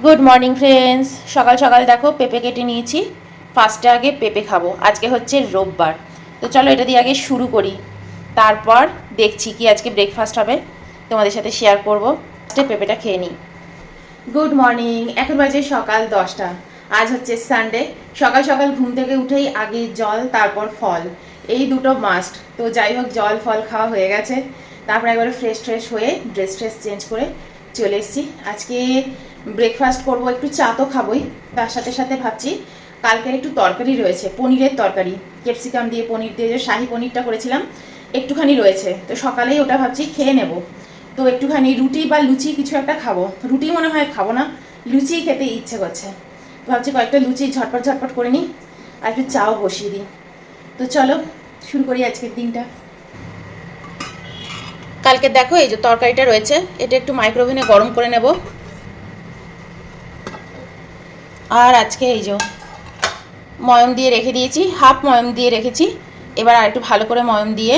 Good morning friends. সকাল সকাল দেখো পেঁপে কেটে নিয়েছি। ফার্স্টে আগে পেঁপে খাবো, আজকে হচ্ছে রোববার। তো চলো এটা দিয়ে আগে শুরু করি, তারপর দেখছি কি আজকে ব্রেকফাস্ট হবে, তোমাদের সাথে শেয়ার করবো। ফার্স্টে পেঁপেটা খেয়ে নিই। গুড মর্নিং, এখন বাজে সকাল 10টা। আজ হচ্ছে সানডে। সকাল সকাল ঘুম থেকে উঠেই আগে জল, তারপর ফল, এই দুটো মাস্ট। তো যাই হোক, জল ফল খাওয়া হয়ে গেছে। তারপর একবারে ফ্রেশ হয়ে ড্রেস চেঞ্জ করে চলে এসেছি। আজকে ব্রেকফাস্ট করব, একটু চা তো খাবোই, তার সাথে সাথে ভাবছি কালকের একটু তরকারি রয়েছে, পনিরের তরকারি, ক্যাপসিকাম দিয়ে পনির দিয়ে যে শাহি পনিরটা করেছিলাম একটুখানি রয়েছে। তো সকালেই ওটা ভাবছি খেয়ে নেব। তো একটুখানি রুটি বা লুচি কিছু একটা খাবো। রুটি মনে হয় খাবো না, লুচি খেতে ইচ্ছে করছে। তো ভাবছি কয়েকটা লুচি ঝটপট করে নিই, আর একটু চাও বসিয়ে দিই। তো চলো শুরু করি আজকের দিনটা। কালকে দেখো এই যে তরকারিটা রয়েছে, এটা একটু মাইক্রোওভেনে গরম করে নেব। আর আজকে এই যে ময়ম দিয়ে রেখে দিয়েছি, হাফ ময়ম দিয়ে রেখেছি। এবার আর একটু ভালো করে ময়ম দিয়ে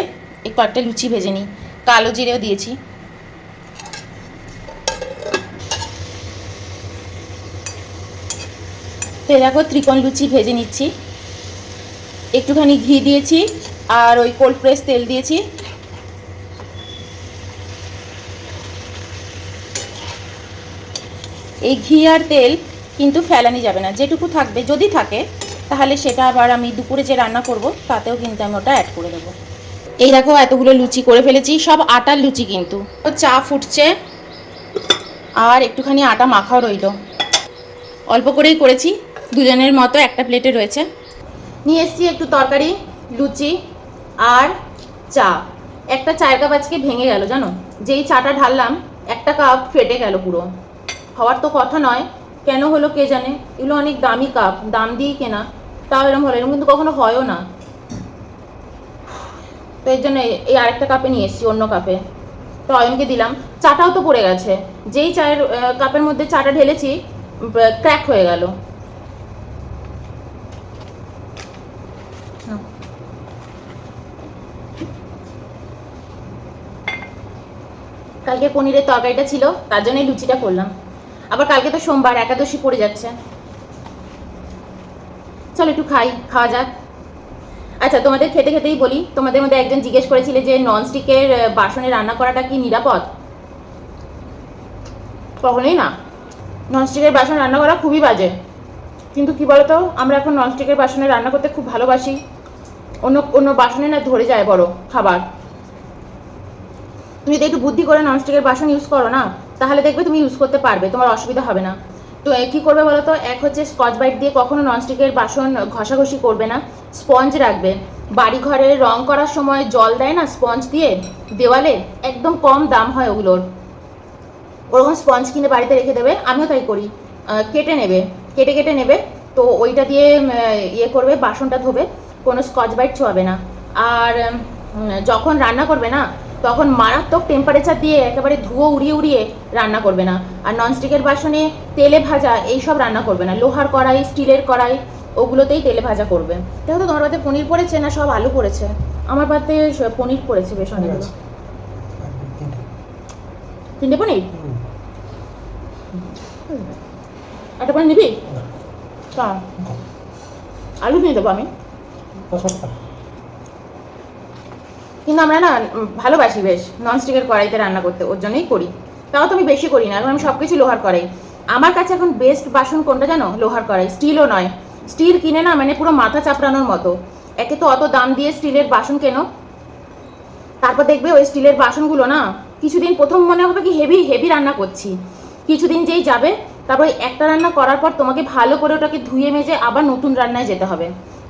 একটু একটা লুচি ভেজে নিই। কালো জিরেও দিয়েছি। তো দেখো ত্রিকোণ লুচি ভেজে নিচ্ছি। একটুখানি ঘি দিয়েছি আর ওই কোল্ড প্রেস তেল দিয়েছি। এই ঘি আর তেল কিন্তু ফেলানি যাবে না, যেটুকু থাকবে যদি থাকে তাহলে সেটা আবার আমি দুপুরে যে রান্না করব তাতেও কিন্তু আমি ওটা অ্যাড করে দেবো। এই দেখো এতগুলো লুচি করে ফেলেছি, সব আটার লুচি কিন্তু। চা ফুটছে আর একটুখানি আটা মাখাও রইল, অল্প করেই করেছি, দুজনের মতো একটা প্লেটে রয়েছে। নিয়ে এসছি একটু তরকারি, লুচি আর চা। একটা চায়ের কাপ আজকে ভেঙে গেল জানো, যেই চাটা ঢাললাম একটা কাপ ফেটে গেল পুরো। হওয়ার তো কথা নয়, কেন হলো কে জানে। এগুলো অনেক দামি কাপ, দাম দিয়েই কেনা, তাও এরকম হলো। এরকম কিন্তু কখনো হয়ও না। তো এর জন্য এই আরেকটা কাপে নিয়ে এসেছি, অন্য কাপে। তো অয়নকে দিলাম। চাটাও তো পড়ে গেছে, যেই চায়ের কাপের মধ্যে চাটা ঢেলেছি ক্র্যাক হয়ে গেল। কালকে পনিরের তরকারিটা ছিল, তার জন্যই লুচিটা করলাম। আবার কালকে তো সোমবার, একাদশী পড়ে যাচ্ছে। চলো একটু খাওয়া যাক। আচ্ছা, তোমাদের খেতে খেতেই বলি, তোমাদের মধ্যে একজন জিজ্ঞেস করেছিলে যে ননস্টিকের বাসনে রান্না করাটা কি নিরাপদ? কখনোই না। ননস্টিকের বাসন রান্না করা খুবই বাজে। কিন্তু কি বলতো, আমরা এখন ননস্টিকের বাসনে রান্না করতে খুব ভালোবাসি। অন্য অন্য বাসনে না ধরে যায় বড় খাবার। তুমি যদি একটু বুদ্ধি করে ননস্টিকের বাসন ইউজ করো না, তাহলে দেখবে তুমি ইউজ করতে পারবে, তোমার অসুবিধা হবে না। তো কী করবে বলো তো, এক হচ্ছে স্কচ ব্রাইট দিয়ে কখনো ননস্টিকের বাসন ঘষাঘষি করবে না, স্পঞ্জ রাখবে। বাড়ি ঘরে রং করার সময় জল দেয় না স্পঞ্জ দিয়ে দেওয়ালে, একদম কম দাম হয় ওগুলোর, ওরকম স্পঞ্জ কিনে বাড়িতে রেখে দেবে। আমিও তাই করি। কেটে নেবে। তো ওইটা দিয়ে ইয়ে করবে, বাসনটা ধোবে, কোনো স্কচ ব্রাইট ছোঁয়াবে না। আর যখন রান্না করবে না, তখন মারাত্মক টেম্পারেচার দিয়ে একেবারে ধুয়ো উড়িয়ে রান্না করবে না। আর ননস্টিকের বাসনে তেলে ভাজা এইসব রান্না করবে না। লোহার কড়াই, স্টিলের কড়াই, ওগুলোতেই তেলে ভাজা করবে। দেখো তো তোমার পাতে পনির পড়েছে না সব আলু পড়েছে? আমার পাতে পনির পড়েছে বেশ অনেকগুলো। 3টে পনির? একটা পনির নিবি? আলু নিয়ে দেবো আমি। কিন্তু আমরা না ভালোবাসি বেশ ননস্টিকের কড়াইতে রান্না করতে, ওর জন্যই করি। তাও তো আমি বেশি করি না, এখন আমি সব কিছু লোহার কড়াই। আমার কাছে এখন বেস্ট বাসন কোনটা জানো? লোহার কড়াই। স্টিলও নয়, স্টিল কিনে না মানে পুরো মাথা চাপড়ানোর মতো। একে তো অত দাম দিয়ে স্টিলের বাসন কেনো, তারপর দেখবে ওই স্টিলের বাসনগুলো না কিছুদিন প্রথম মনে হবে কি হেভি রান্না করছি, কিছুদিন যেই যাবে তারপর একটা রান্না করার পর তোমাকে ভালো করে ওটাকে ধুয়ে মেজে আবার নতুন রান্নায় যেতে হবে।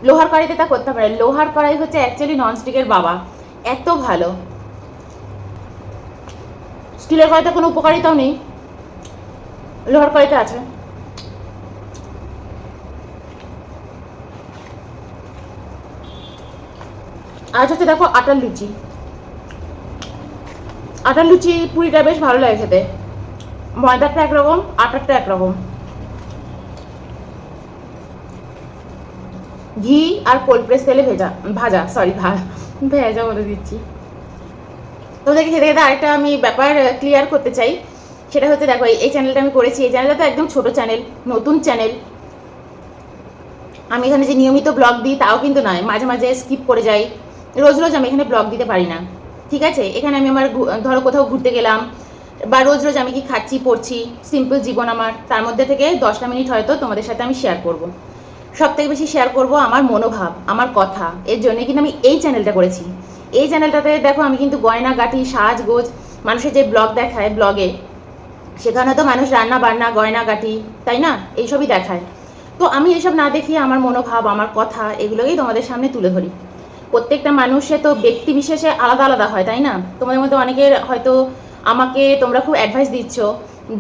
লোহার কড়াইতে তা করতে পারে। লোহার কড়াই হচ্ছে অ্যাকচুয়ালি ননস্টিকের বাবা, এত ভালো। স্টিলের কড়াইতে কোনো উপকারিতাও নেই, লোহার কড়াইতে আছে। আজ হচ্ছে দেখো আটার লুচি। আটার লুচি পুরিটা বেশ ভালো লাগে খেতে। ময়দারটা একরকম, আটারটা একরকম। ঘি আর কোল্ড প্রেস তেলে ভেজা বলে দিচ্ছি। তোদেরকে খেতে খেতে আরেকটা আমি ব্যাপার ক্লিয়ার করতে চাই। সেটা হচ্ছে দেখো, এই চ্যানেলটা আমি করেছি। এই চ্যানেলটা তো একদম ছোট চ্যানেল, নতুন চ্যানেল। আমি এখানে যে নিয়মিত ব্লগ দিই তাও কিন্তু নয়, মাঝে মাঝে স্কিপ করে যাই। রোজ রোজ আমি এখানে ব্লগ দিতে পারি না, ঠিক আছে? এখানে আমি আমার ধরো কোথাও ঘুরতে গেলাম, বা রোজ রোজ আমি কি খাচ্ছি পড়ছি, সিম্পল জীবন আমার, তার মধ্যে থেকে 10টা মিনিট হয়তো তোমাদের সাথে আমি শেয়ার করব। সব থেকে বেশি শেয়ার করব আমার মনোভাব, আমার কথা। এর জন্য কিন্তু আমি এই চ্যানেলটা করেছি। এই চ্যানেলটাতে দেখো আমি কিন্তু গয়নাগাটি, সাজগোজ, মানুষের যে ব্লগ দেখায় ব্লগে, সেখানে তো মানুষ রান্না বান্না, গয়নাগাটি, তাই না, এইসবই দেখায়। তো আমি এসব না দেখিয়ে আমার মনোভাব, আমার কথা, এগুলোকেই তোমাদের সামনে তুলে ধরি। প্রত্যেকটা মানুষে তো ব্যক্তি বিশেষে আলাদা আলাদা হয়, তাই না? তোমাদের মধ্যে অনেকের হয়তো আমাকে তোমরা খুব অ্যাডভাইস দিচ্ছ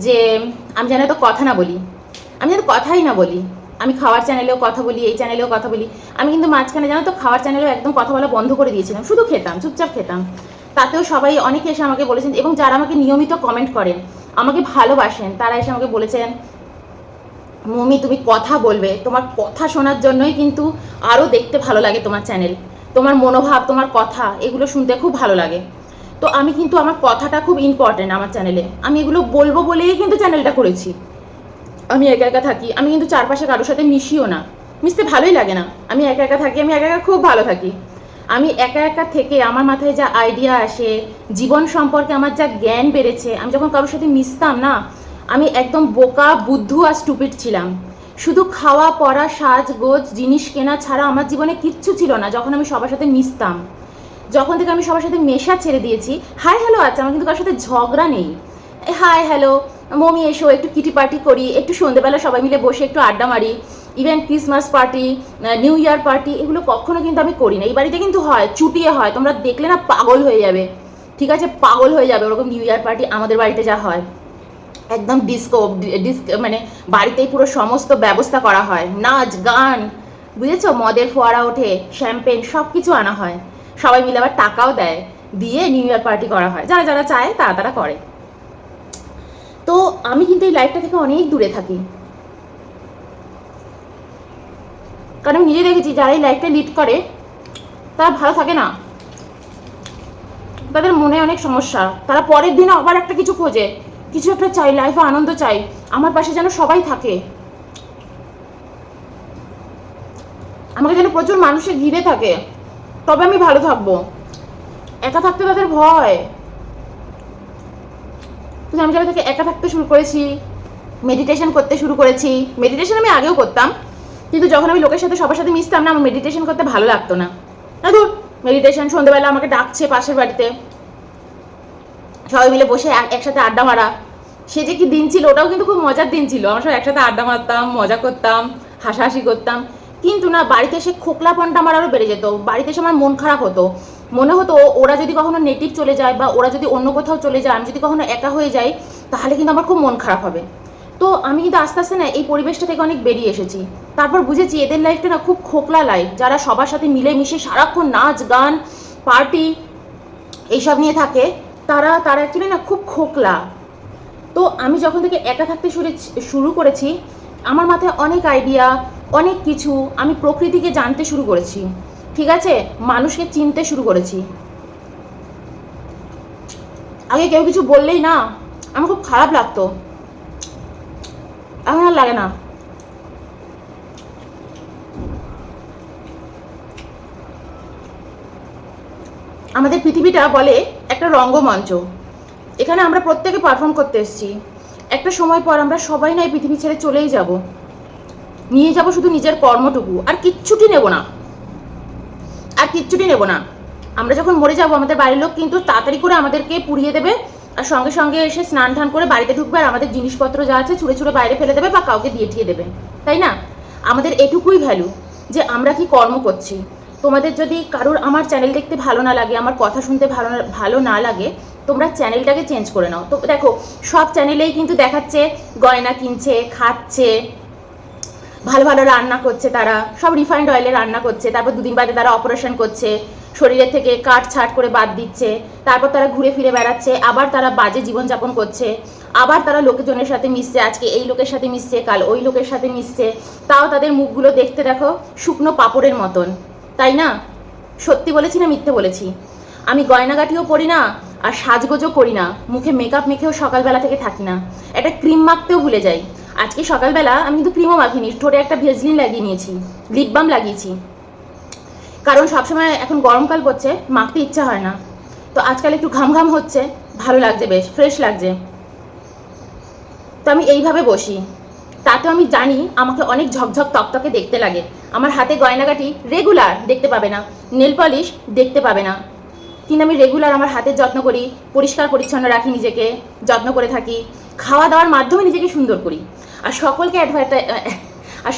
যে আমি যেন তো কথা না বলি, আমি যেন কথাই না বলি। আমি খাওয়ার চ্যানেলেও কথা বলি, এই চ্যানেলেও কথা বলি। আমি কিন্তু মাঝখানে জানো তো খাওয়ার চ্যানেলেও একদম কথা বলা বন্ধ করে দিয়েছিলাম, শুধু খেতাম, চুপচাপ খেতাম। তাতেও সবাই অনেকে এসে আমাকে বলেছেন, এবং যারা আমাকে নিয়মিত কমেন্ট করেন, আমাকে ভালোবাসেন, তারা এসে আমাকে বলেছেন, মমি তুমি কথা বলবে, তোমার কথা শোনার জন্যই কিন্তু আরও দেখতে ভালো লাগে তোমার চ্যানেল, তোমার মনোভাব, তোমার কথা, এগুলো শুনতে খুব ভালো লাগে। তো আমি কিন্তু আমার কথাটা খুব ইম্পর্টেন্ট আমার চ্যানেলে, আমি এগুলো বলবো বলেই কিন্তু চ্যানেলটা করেছি। আমি একা একা থাকি, আমি কিন্তু চারপাশে কারোর সাথে মিশিও না, মিশতে ভালোই লাগে না। আমি একা একা থাকি, আমি একা একা খুব ভালো থাকি। আমি একা একা থেকে আমার মাথায় যা আইডিয়া আসে, জীবন সম্পর্কে আমার যা জ্ঞান বেড়েছে, আমি যখন কারোর সাথে মিশতাম না, আমি একদম বোকা, বুদ্ধু আর স্টুপিড ছিলাম। শুধু খাওয়া পড়া, সাজগোজ, জিনিস কেনা ছাড়া আমার জীবনে কিচ্ছু ছিল না যখন আমি সবার সাথে মিশতাম। যখন থেকে আমি সবার সাথে মেশা ছেড়ে দিয়েছি, হাই হ্যালো আছে, আমার কিন্তু কারোর সাথে ঝগড়া নেই। হাই হ্যালো মমি এসো, একটু কিটি পার্টি করি, একটু সন্ধ্যেবেলা সবাই মিলে বসে একটু আড্ডা মারি। Even Christmas party, new year party, এগুলো কখনো কিন্তু আমি করি না। এই বাড়িতে কিন্তু হয়, চুটিয়ে হয়, তোমরা দেখলে না পাগল হয়ে যাবে, ঠিক আছে? পাগল হয়ে যাবে ওরকম নিউ ইয়ার পার্টি আমাদের বাড়িতে যা হয়। একদম ডিস্কো, মানে বাড়িতেই পুরো সমস্ত ব্যবস্থা করা হয়, নাচ গান, বুঝেছো? মদের ফোয়ারা ওঠে, শ্যাম্পেন, সব কিছু আনা হয়, সবাই মিলে আবার টাকাও দেয়, দিয়ে নিউ ইয়ার পার্টি করা হয়। যারা যারা চায় তারা তারা করে। তো আমি কিন্তু এই লাইফটা থেকে অনেক দূরে থাকি, কারণ আমি নিজে দেখেছি যারা এই লাইফটা লিড করে তারা ভালো থাকে না, তাদের মনে অনেক সমস্যা, তারা পরের দিনে আবার একটা কিছু খোঁজে, কিছু একটা চাই, লাইফে আনন্দ চাই, আমার পাশে যেন সবাই থাকে, আমাকে যেন প্রচুর মানুষে ঘিরে থাকে, তবে আমি ভালো থাকবো। একা থাকতে তাদের ভয়। আমি যারা থেকে একা থাকতে শুরু করেছি, মেডিটেশন করতে শুরু করেছি। মেডিটেশন আমি আগেও করতাম, কিন্তু যখন আমি লোকের সাথে সবার সাথে মিশতাম না, আমার মেডিটেশন করতে ভালো লাগতো না। ধুর, মেডিটেশন, সন্ধ্যেবেলা আমাকে ডাকছে পাশের বাড়িতে, সবাই মিলে বসে একসাথে আড্ডা মারা, সে যে কি দিন ছিল, ওটাও কিন্তু খুব মজার দিন ছিল। আমরা সব একসাথে আড্ডা মারতাম, মজা করতাম, হাসাহাসি করতাম। কিন্তু না, বাড়িতে এসে খোকলাপনটা আমার আরও বেড়ে যেত। বাড়িতে এসে আমার মন খারাপ হতো, মনে হতো ওরা যদি কখনো নেটিভ চলে যায়, বা ওরা যদি অন্য কোথাও চলে যায়, আমি যদি কখনো একা হয়ে যাই, তাহলে কিন্তু আমার খুব মন খারাপ হবে। তো আমি কিন্তু আস্তে আস্তে না এই পরিবেশটা থেকে অনেক বেরিয়ে এসেছি। তারপর বুঝেছি এদের লাইফটা না খুব খোকলা লাইফ, যারা সবার সাথে মিলেমিশে সারাক্ষণ নাচ গান পার্টি এইসব নিয়ে থাকে, তারা অ্যাকচুয়ালি না খুব খোকলা। তো আমি যখন থেকে একা থাকতে শুরু করেছি, আমার মাথায় অনেক আইডিয়া, অনেক কিছু, আমি প্রকৃতিকে জানতে শুরু করেছি, ঠিক আছে? মানুষকে চিনতে শুরু করেছি। আগে কেউ কিছু বললেই না আমার খুব খারাপ লাগতো, এখন আর লাগে না। আমাদের পৃথিবীটা বলে একটা রঙ্গমঞ্চ, এখানে আমরা প্রত্যেকে পারফর্ম করতে এসেছি। একটা সময় পর আমরা সবাই না এই পৃথিবী ছেড়ে চলেই যাব, নিয়ে যাব শুধু নিজের কর্মটুকু, আর কিচ্ছুটি নেব না, আর কিচ্ছুটি নেব না। আমরা যখন মরে যাব, আমাদের বাড়ির লোক কিন্তু তাড়াতাড়ি করে আমাদেরকে পুড়িয়ে দেবে, আর সঙ্গে সঙ্গে এসে স্নান টান করে বাড়িতে ঢুকবে, আর আমাদের জিনিসপত্র যা আছে ছুঁড়ে ছুঁড়ে বাইরে ফেলে দেবে, বা কাউকে দিয়ে ঠিয়ে দেবে, তাই না? আমাদের এটুকুই ভ্যালু যে আমরা কি কর্ম করছি। তোমাদের যদি কারোর আমার চ্যানেল দেখতে ভালো না লাগে, আমার কথা শুনতে ভালো না লাগে, তোমরা চ্যানেলটাকে চেঞ্জ করে নাও। তো দেখো, সব চ্যানেলেই কিন্তু দেখাচ্ছে গয়না কিনছে, খাচ্ছে, ভালো ভালো রান্না করছে, তারা সব রিফাইন্ড অয়েলে রান্না করছে, তারপর দুদিন বাদে তারা অপারেশন করছে, শরীরের থেকে কাট ছাট করে বাদ দিচ্ছে, তারপর তারা ঘুরে ফিরে বেড়াচ্ছে, আবার তারা বাজে জীবনযাপন করছে, আবার তারা লোকজনের সাথে মিশছে, আজকে এই লোকের সাথে মিশছে, কাল ওই লোকের সাথে মিশছে, তাও তাদের মুখগুলো দেখতে দেখো শুকনো পাঁপড়ের মতন, তাই না? সত্যি বলেছি না মিথ্যে বলেছি? আমি গয়নাগাটিও পরি না, আর সাজগোজও করি না, মুখে মেকআপ মেখেও সকালবেলা থেকে থাকি না, একটা ক্রিম মাখতেও ভুলে যাই। আজকে সকালবেলা আমি কিন্তু ক্রিমও মাখিনি, ঠোঁটে একটা ভেজলিন লাগিয়ে নিয়েছি, লিপ বাম লাগিয়েছি, কারণ সবসময় এখন গরমকাল পড়ছে, মাখতে ইচ্ছা হয় না। তো আজকাল একটু ঘাম ঘাম হচ্ছে, ভালো লাগছে, বেশ ফ্রেশ লাগছে। তো আমি এইভাবে বসি, তাতেও আমি জানি আমাকে অনেক ঝকঝক তকতকে দেখতে লাগে। আমার হাতে গয়নাগাটি রেগুলার দেখতে পাবে না, নেল পলিশ দেখতে পাবে না, কিন্তু আমি রেগুলার আমার হাতের যত্ন করি, পরিষ্কার পরিচ্ছন্ন রাখি, নিজেকে যত্ন করে থাকি, খাওয়া দাওয়ার মাধ্যমে নিজেকে সুন্দর করি। আর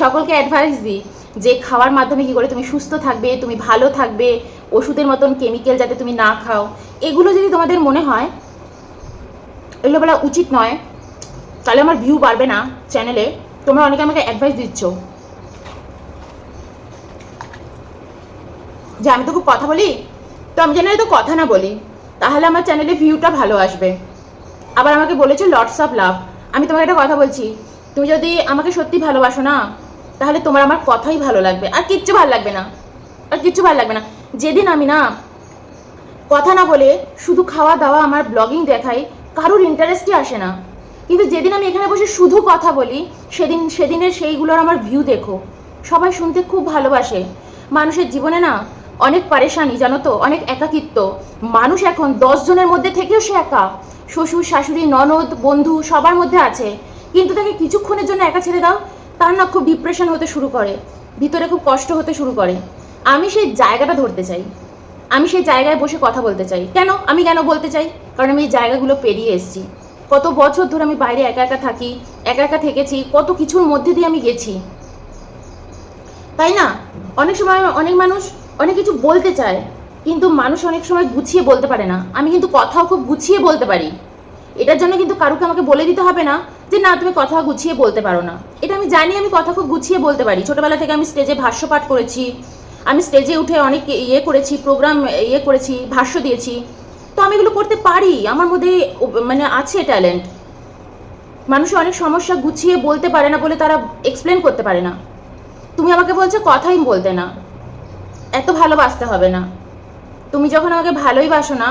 সকলকে অ্যাডভাইস দিই যে খাওয়ার মাধ্যমে কী করে তুমি সুস্থ থাকবে, তুমি ভালো থাকবে, ওষুধের মতন কেমিক্যাল যাতে তুমি না খাও। এগুলো যদি তোমাদের মনে হয় এগুলো বলা উচিত নয়, তাহলে আমার ভিউ বাড়বে না চ্যানেলে। তোমরা অনেকে আমাকে অ্যাডভাইস দিচ্ছ যে আমি তো খুব কথা বলি, তো আমি জানি তো কথা না বলি, তাহলে আমার চ্যানেলে ভিউটা ভালো আসবে। আবার আমাকে বলেছে লটস অফ লাভ। আমি তোমাকে একটা কথা বলছি, তুমি যদি আমাকে সত্যি ভালোবাসো না, তাহলে তোমার আমার কথাই ভালো লাগবে, আর কিচ্ছু ভালো লাগবে না, আর কিচ্ছু ভালো লাগবে না। যেদিন আমি না কথা না বলে শুধু খাওয়া দাওয়া আমার ব্লগিং দেখাই, কারোর ইন্টারেস্টই আসে না। কিন্তু যেদিন আমি এখানে বসে শুধু কথা বলি, সেদিনের সেইগুলোর আমার ভিউ দেখো, সবাই শুনতে খুব ভালোবাসে। মানুষের জীবনে না অনেক পারেশানি, জানো তো, অনেক একাকিত্ব। মানুষ এখন 10 জনের মধ্যে থেকেও সে একা, শ্বশুর শাশুড়ি ননদ বন্ধু সবার মধ্যে আছে, কিন্তু তাকে কিছুক্ষণের জন্য একা ছেড়ে দাও, তার না খুব ডিপ্রেশন হতে শুরু করে, ভিতরে খুব কষ্ট হতে শুরু করে। আমি সেই জায়গাটা ধরতে চাই, আমি সেই জায়গায় বসে কথা বলতে চাই। আমি কেন বলতে চাই? কারণ আমি এই জায়গাগুলো পেরিয়ে এসেছি। কত বছর ধরে আমি বাইরে একা একা থাকি, একা একা থেকেছি, কত কিছুর মধ্যে দিয়ে আমি গেছি, তাই না? অনেক সময় অনেক মানুষ অনেক কিছু বলতে চায়, কিন্তু মানুষ অনেক সময় গুছিয়ে বলতে পারে না। আমি কিন্তু কথাও খুব গুছিয়ে বলতে পারি, এটার জন্য কিন্তু কারুকে আমাকে বলে দিতে হবে না যে না তুমি কথা গুছিয়ে বলতে পারো না। এটা আমি জানি, আমি কথা খুব গুছিয়ে বলতে পারি। ছোটবেলা থেকে আমি স্টেজে ভাষ্য পাঠ করেছি, আমি স্টেজে উঠে অনেক করেছি, প্রোগ্রাম করেছি, ভাষ্য দিয়েছি, তো আমি এগুলো করতে পারি, আমার মধ্যে মানে আছে ট্যালেন্ট। মানুষ অনেক সমস্যা গুছিয়ে বলতে পারে না বলে তারা এক্সপ্লেন করতে পারে না। তুমি আমাকে বলছো কথাই বলতে না, এত ভালোবাসতে হবে না। তুমি যখন আমাকে ভালোই বাসো না,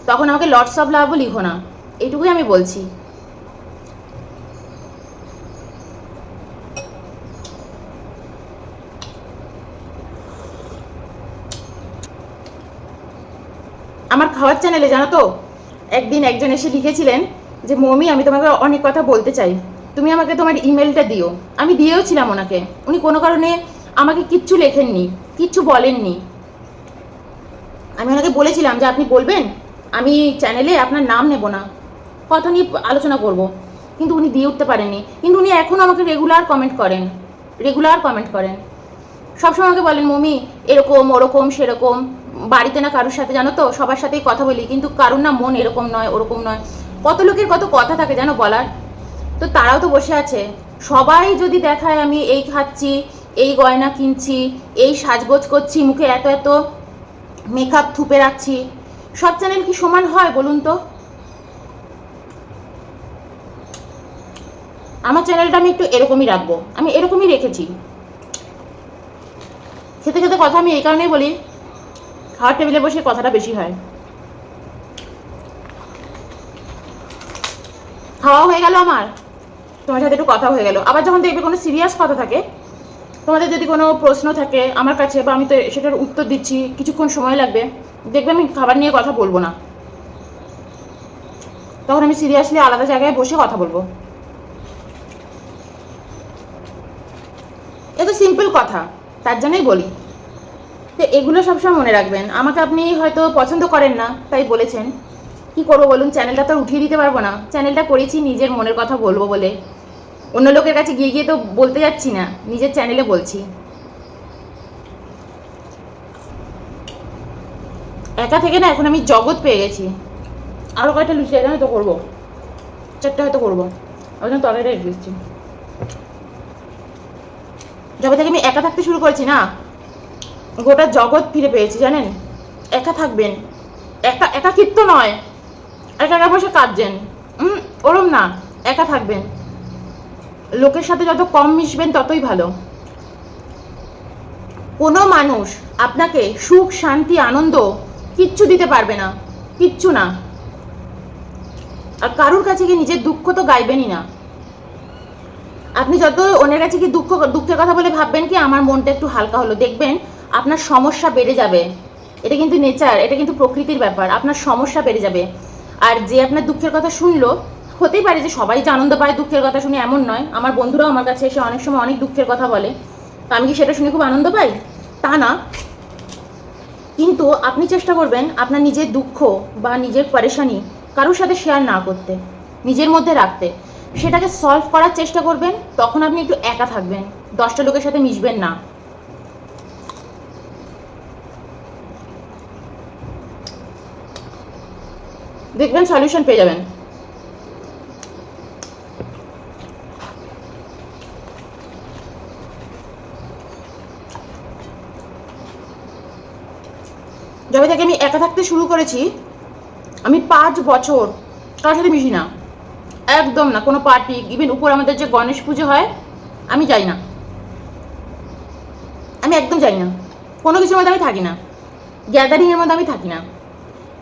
তখন আমাকে লটস অফ লাভও লিখো না, এইটুকুই আমি বলছি। আমার খাওয়ার চ্যানেলে জানো তো, একদিন একজন এসে লিখেছিলেন যে মৌমি আমি তোমাকে অনেক কথা বলতে চাই, তুমি আমাকে তোমার ইমেলটা দিও। আমি দিয়েও ছিলাম ওনাকে, উনি কোনো কারণে আমাকে কিচ্ছু লেখেননি, কিচ্ছু বলেননি। আমি ওনাকে বলেছিলাম যে আপনি বলবেন, আমি চ্যানেলে আপনার নাম নেব না, কথা নিয়ে আলোচনা করব, কিন্তু উনি দিয়ে উঠতে পারেননি। কিন্তু উনি এখনও আমাকে রেগুলার কমেন্ট করেন, সবসময় আমাকে বলেন মৌমি এরকম ওরকম সেরকম। বাড়িতে না কারোর সাথে জানো তো, সবার সাথেই কথা বলি, কিন্তু কারোর না মন এরকম নয় ওরকম নয়। কত লোকের কত কথা থাকে জানো বলার, তো তারাও তো বসে আছে। সবাই যদি দেখায় আমি এই খাচ্ছি, এই গয়না কিনছি, এই সাজগোজ করছি, মুখে এত এত মেকআপ থুপে রাখছি, সব চ্যানেল কি সমান হয় বলুন তো? আমার চ্যানেলটা আমি একটু এরকমই রাখবো, আমি এরকমই রেখেছি। খেতে খেতে কথা আমি এই কারণেই বলি, খাওয়ার টেবিলে বসে কথাটা বেশি হয়। খাওয়া হয়ে গেল আমার, তোমার সাথে একটু কথা হয়ে গেল। আবার যখন দেখবে কোনো সিরিয়াস কথা থাকে, তোমাদের যদি কোনো প্রশ্ন থাকে আমার কাছে, বা আমি তো সেটার উত্তর দিচ্ছি, কিছুক্ষণ সময় লাগবে, দেখবে আমি খাবার নিয়ে কথা বলবো না, তখন আমি সিরিয়াসলি আলাদা জায়গায় বসে কথা বলবো। এ তো সিম্পল কথা, তার জন্যই বলি। তো এগুলো সবসময় মনে রাখবেন। আমাকে আপনি হয়তো পছন্দ করেন না তাই বলেছেন, কি করবো বলুন, চ্যানেলটা তো উঠিয়ে দিতে পারবো না। চ্যানেলটা করেছি নিজের মনের কথা বলবো বলে, অন্য লোকের কাছে গিয়ে গিয়ে তো বলতে যাচ্ছি না, নিজের চ্যানেলে বলছি। একা থেকে না এখন আমি জগৎ পেয়ে গেছি। আরও কয়েকটা লুচি আছে হয়তো করবো, 4টা হয়তো করবো, ওই জন্য তরকারিটা রেখে দিচ্ছি। যবে থেকে আমি একা থাকতে শুরু করেছি না, গোটা জগৎ ফিরে পেয়েছি জানেন। একা থাকবেন, একাকিত্ব নয়, একা একা বসে কাঁদছেন, ওরম না, একা থাকবেন। লোকের সাথে যত কম মিশবেন ততই ভালো। কোনো মানুষ আপনাকে সুখ শান্তি আনন্দ কিচ্ছু দিতে পারবে না, কিচ্ছু না। আর কারোর কাছে গিয়ে নিজের দুঃখ তো গাইবেনই না। আপনি যত অন্যের কাছে কি দুঃখের কথা বলে ভাববেন কি আমার মনটা একটু হালকা হলো, দেখবেন আপনার সমস্যা বেড়ে যাবে। এটা কিন্তু নেচার, এটা কিন্তু প্রকৃতির ব্যাপার, আপনার সমস্যা বেড়ে যাবে। আর যে আপনার দুঃখের কথা শুনলো, হতেই পারে যে সবাই যে আনন্দ পায় দুঃখের কথা শুনে, এমন নয়। আমার বন্ধুরাও আমার কাছে এসে অনেক সময় অনেক দুঃখের কথা বলে, তো আমি কি সেটা শুনে খুব আনন্দ পাই? তা না। কিন্তু আপনি চেষ্টা করবেন আপনার নিজের দুঃখ বা নিজের পরেশানি কারোর সাথে শেয়ার না করতে, নিজের মধ্যে রাখতে, সেটাকে সলভ করার চেষ্টা করবেন। তখন আপনি একটু একা থাকবেন, 10টা লোকের সাথে মিশবেন না। দেখবেন সলিউশন পেয়ে যাবেন। যবে থেকে আমি একা থাকতে শুরু করেছি, আমি 5 বছর কারোর সাথে মিশি না, একদম না। কোনো পার্টি, ইভেন উপর আমাদের যে গণেশ পুজো হয়, আমি যাই না, আমি একদম যাই না। কোনো কিছুর মধ্যে আমি থাকি না, গ্যাদারিংয়ের মধ্যে আমি থাকি না।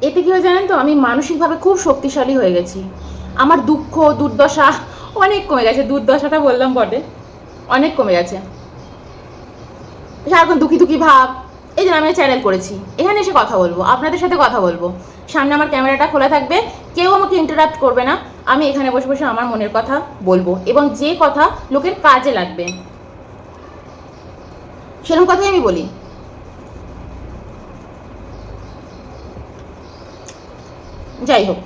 এতে কী হয় জানেন তো, আমি মানসিকভাবে খুব শক্তিশালী হয়ে গেছি। আমার দুঃখ দুর্দশা অনেক কমে গেছে। দুর্দশাটা বললাম বটে, অনেক কমে গেছে। সারাক্ষণ দুঃখী দুঃখী ভাব, এই জন্য আমি চ্যানেল করেছি, এখানে এসে কথা বলবো, আপনাদের সাথে কথা বলবো। সামনে আমার ক্যামেরাটা খোলা থাকবে, কেউ আমাকে ইন্টারাপ্ট করবে না। আমি এখানে বসে বসে আমার মনের কথা বলবো, এবং যে কথা লোকের কাজে লাগবে সেরকম কথাই আমি বলি। যাই হোক,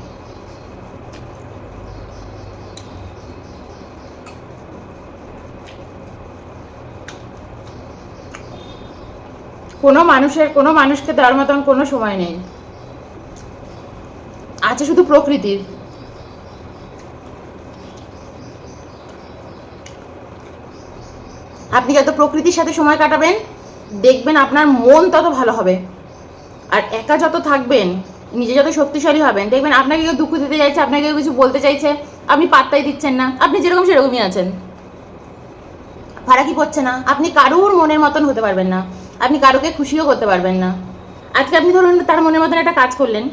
কোনো মানুষকে দেওয়ার মতন কোনো সময় নেই, আছে শুধু প্রকৃতির। আপনি যত প্রকৃতির সাথে সময় কাটাবেন, দেখবেন আপনার মন তত ভালো হবে। আর একা যত থাকবেন, নিজে যত শক্তিশালী হবেন, দেখবেন আপনাকে কেউ দুঃখ দিতে চাইছে, আপনাকে কেউ কিছু বলতে চাইছে, আপনি পাত্তাই দিচ্ছেন না। আপনি যেরকম সেরকমই আছেন, ফারাকি পড়ছে না। আপনি কারোর মনের মতন হতে পারবেন না, আপনি কারোকে খুশিও করতে পারবেন না। আজকে আপনি ধরুন তার মনের মতন একটা কাজ করলেন,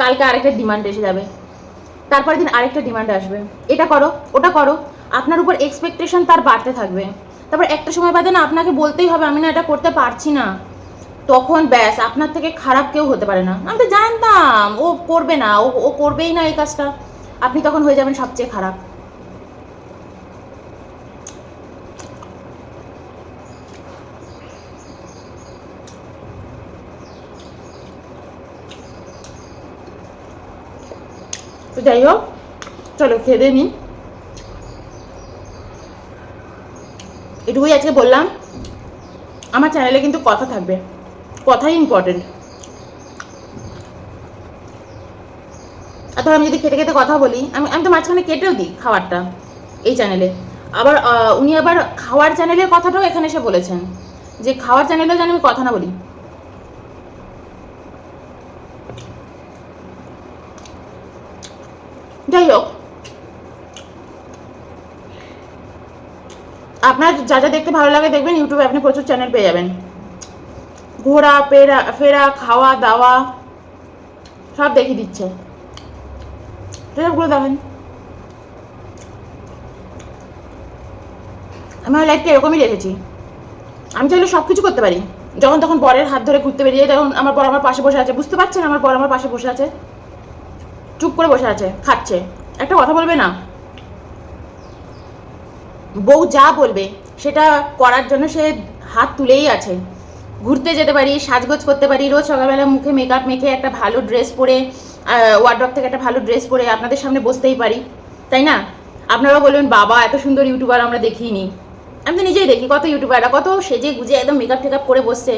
কালকে আরেকটা ডিমান্ড এসে যাবে, তারপরের দিন আরেকটা ডিমান্ড আসবে, এটা করো ওটা করো। আপনার উপর এক্সপেকটেশন তার বাড়তে থাকবে। তারপর একটা সময় বাদে না আপনাকে বলতেই হবে আমি না এটা করতে পারছি না। তখন ব্যাস, আপনার থেকে খারাপ কেউ হতে পারে না। আমি তো জানতাম ও করবে না, ও করবেই না এই কাজটা। আপনি তখন হয়ে যাবেন সবচেয়ে খারাপ। তো যাই হোক, চলো খেয়ে দিয়ে নিন। এটুকুই আজকে বললাম। আমার চ্যানেলে কিন্তু কথা থাকবে, কথাই ইম্পর্টেন্ট। আর ধর আমি যদি খেতে খেতে কথা বলি, আমি তো মাঝখানে কেটেও দিই খাবারটা এই চ্যানেলে। আবার উনি আবার খাওয়ার চ্যানেলের কথাটাও এখানে এসে বলেছেন যে খাওয়ার চ্যানেলেও যেন আমি কথা না বলি। যাই হোক, আপনার যা যা দেখতে ভালো লাগে দেখবেন, ইউটিউবে আপনি প্রচুর চ্যানেল পেয়ে যাবেন। ঘোরা ফেরা খাওয়া দাওয়া সব দেখিয়ে দিচ্ছে, সেসবগুলো দেখেন। আমি আমার লাইফটা এরকমই রেখেছি। আমি চাইলে সব কিছু করতে পারি। যখন তখন বরের হাত ধরে ঘুরতে বেরিয়ে যাই, তখন আমার বর আমার পাশে বসে আছে, বুঝতে পারছেন আমার বর আমার পাশে বসে আছে, চুপ করে বসে আছে, খাচ্ছে, একটা কথা বলবে না। বউ যা বলবে সেটা করার জন্য সে হাত তুলেই আছে। ঘুরতে যেতে পারি, সাজগোজ করতে পারি, রোজ সকালবেলা মুখে মেকআপ মেখে একটা ভালো ড্রেস পরে, ওয়ার্ড্রপ থেকে একটা ভালো ড্রেস পরে আপনাদের সামনে বসতেই পারি, তাই না? আপনারাও বলবেন বাবা এত সুন্দর ইউটিউবার আমরা দেখিনি। আমি তো নিজেই দেখি কত ইউটিউবাররা কত সেজে গুজে একদম মেকআপ টেকআপ করে বসছে।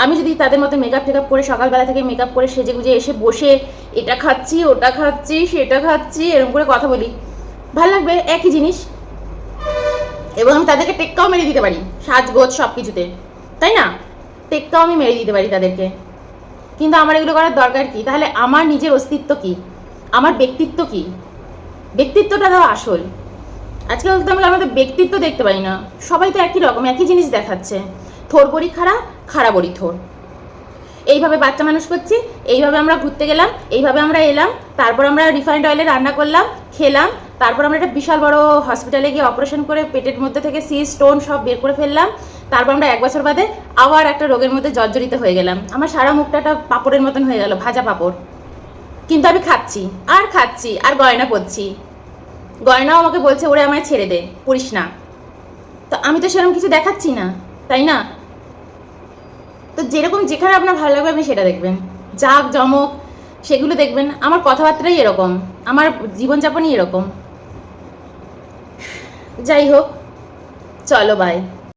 আমি যদি তাদের মতো মেকআপ টেকআপ করে সকালবেলা থেকে মেকআপ করে সেজে গুজে এসে বসে এটা খাচ্ছি ওটা খাচ্ছি সেটা খাচ্ছি এরকম করে কথা বলি, ভালো লাগবে? একই জিনিস। এবং আমি তাদেরকে টেক্কাও মেরে দিতে পারি সাজগোজ সব কিছুতে, তাই না? টেক্কাও আমি মেরে দিতে পারি তাদেরকে। কিন্তু আমার এগুলো করার দরকার কি? তাহলে আমার নিজের অস্তিত্ব কি, আমার ব্যক্তিত্ব কি? ব্যক্তিত্বটা দাও আসল। আজকাল তো আমি আমাদের ব্যক্তিত্ব দেখতে পাই না, সবাই তো একই রকম একই জিনিস দেখাচ্ছে। থোর বড়ি খাড়া, খাড়া বড়ি থোর, এইভাবে বাচ্চা মানুষ করছি, এইভাবে আমরা ঘুরতে গেলাম, এইভাবে আমরা এলাম, তারপর আমরা রিফাইন্ড অয়েলে রান্না করলাম, খেলাম, তারপর আমরা একটা বিশাল বড় হসপিটালে গিয়ে অপারেশন করে পেটের মধ্যে থেকে সিস্ট স্টোন সব বের করে ফেললাম। তারপর আমরা 1 বছর বাদে আবার একটা রোগের মধ্যে জর্জরিত হয়ে গেলাম। আমার সারা মুখটা একটা পাঁপড়ের মতন হয়ে গেল, ভাজা পাঁপড়। কিন্তু আমি খাচ্ছি আর গয়না পরছি। গয়নাও আমাকে বলছে ওরে আমায় ছেড়ে দে, পড়িস না। তো আমি তো সেরকম কিছু দেখাচ্ছি না, তাই না? তো যেরকম যেখানে আপনার ভালো লাগবে আপনি সেটা দেখবেন, জাক জমক সেগুলো দেখবেন। আমার কথাবার্তাই এরকম, আমার জীবনযাপনই এরকম। যাই হোক, চলো বাই।